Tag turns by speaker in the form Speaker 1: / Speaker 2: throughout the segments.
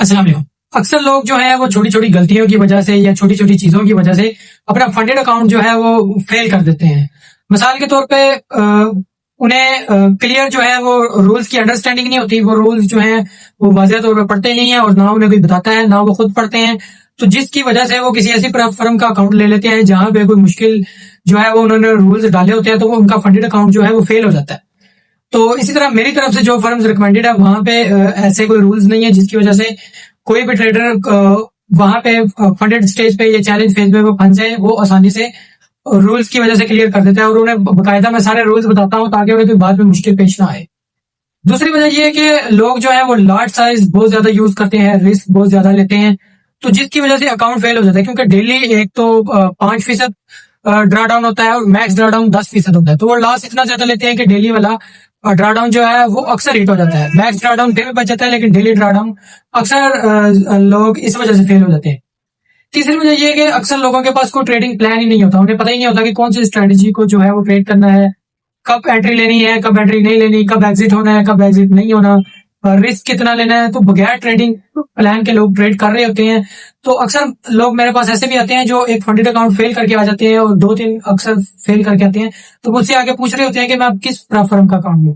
Speaker 1: अस्सलाम वालेकुम। अक्सर लोग जो है वो छोटी छोटी गलतियों की वजह से या छोटी छोटी चीजों की वजह से अपना फंडेड अकाउंट जो है वो फेल कर देते हैं। मिसाल के तौर पे उन्हें क्लियर जो है वो रूल्स की अंडरस्टैंडिंग नहीं होती। वो रूल्स जो है वो वाज़ेह तौर पर पढ़ते नहीं है और ना उन्हें कोई बताता है, ना वो खुद पढ़ते हैं। तो जिसकी वजह से वो किसी ऐसी फर्म का अकाउंट ले लेते हैं जहां पे कोई मुश्किल जो है वो उन्होंने रूल्स डाले होते हैं, तो वो उनका फंडेड अकाउंट जो है वो फेल हो जाता है। तो इसी तरह मेरी तरफ से जो फर्म्स रिकमेंडेड है वहां पे ऐसे कोई रूल्स नहीं है जिसकी वजह से कोई भी ट्रेडर वहां पे फंडेड स्टेज पे या चैलेंज फेज में वो फंस जाए, वो आसानी से रूल्स की वजह से क्लियर कर देता है। और उन्हें बकायदा मैं सारे रूल्स बताता हूँ ताकि उन्हें कोई बाद में मुश्किल पेश ना आए। दूसरी वजह यह है कि लोग जो है वो लार्ज साइज बहुत ज्यादा यूज करते हैं, रिस्क बहुत ज्यादा लेते हैं, तो जिसकी वजह से अकाउंट फेल हो जाता है। क्योंकि डेली एक तो 5% ड्रा डाउन होता है और मैक्स ड्रा डाउन 10% होता है, तो वो लॉस इतना ज्यादा लेते हैं कि डेली वाला ड्रा डाउन जो है वो अक्सर हिट हो जाता है। मैक्स ड्रा डाउन फिर भी बच जाता है, लेकिन डेली ड्रा डाउन अक्सर लोग इस वजह से फेल हो जाते हैं। तीसरी वजह यह है कि अक्सर लोगों के पास कोई ट्रेडिंग प्लान ही नहीं होता। उन्हें पता ही नहीं होता कि कौन सी स्ट्रेटेजी को जो है वो ट्रेड करना है, कब एंट्री लेनी है, कब एंट्री नहीं लेनी, कब एग्जिट होना है, कब एग्जिट नहीं होना, रिस्क कितना लेना है। तो बगैर ट्रेडिंग प्लान के लोग ट्रेड कर रहे होते हैं। तो अक्सर लोग मेरे पास ऐसे भी आते हैं जो एक फंडेड अकाउंट फेल करके आ जाते हैं और 2-3 अक्सर फेल करके आते हैं, तो मुझसे आगे पूछ रहे होते हैं कि मैं अब किस फर्म का अकाउंट लूं।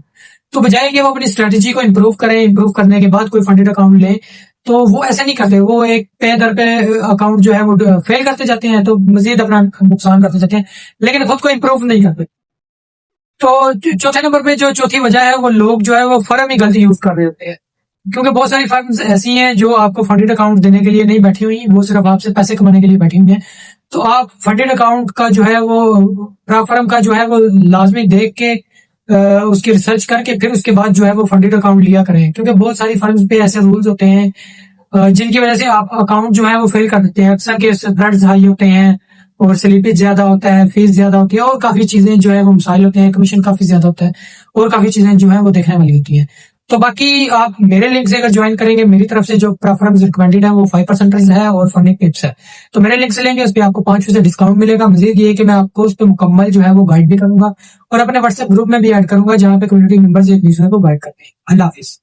Speaker 1: तो बजाय कि वो अपनी स्ट्रेटेजी को इम्प्रूव करें, इम्प्रूव करने के बाद कोई फंडेड अकाउंट लें, तो वो ऐसा नहीं करते। वो एक पे दर पे अकाउंट जो है वो फेल करते जाते हैं, तो मजीद अपना नुकसान करते जाते हैं, लेकिन खुद को इम्प्रूव नहीं करते। तो चौथे नंबर पे जो चौथी वजह है, वो लोग जो है वो फर्म ही गलती यूज कर रहे होते हैं। क्योंकि बहुत सारी फर्म्स ऐसी हैं जो आपको फंडेड अकाउंट देने के लिए नहीं बैठी हुई, वो सिर्फ आपसे पैसे कमाने के लिए बैठी हुई हैं। तो आप फंडेड अकाउंट का जो है वो फर्म का जो है वो लाजमी देख के उसकी रिसर्च करके फिर उसके बाद जो है वो फंडेड अकाउंट लिया करें। क्योंकि बहुत सारी फर्म्स पे ऐसे रूल्स होते हैं जिनकी वजह से आप अकाउंट जो है वो फेल कर देते हैं। अक्सर के स्प्रेड्स हाई होते हैं और स्लिपेज ज्यादा होता है, फीस ज्यादा होती है और काफी चीजें जो है वो मसाइल होते हैं, कमीशन काफी ज्यादा होता है और काफी चीजें जो है वो देखने वाली होती है। तो बाकी आप मेरे लिंक से अगर ज्वाइन करेंगे, मेरी तरफ से जो प्रेफरेंस रिकमेंडेड है वो 5% है और फंडिंग टिप्स है। तो मेरे लिंक से लेंगे, उस पर आपको 5% डिस्काउंट मिलेगा। मजीद ये कि मैं आपको उस पर मुकम्मल जो है वो गाइड भी करूंगा और अपने व्हाट्सएप ग्रुप में भी ऐड करूंगा जहां पे कम्युनिटी मेंबर्स एक दूसरे को गाइड करते हैं। अल्लाह हाफिज।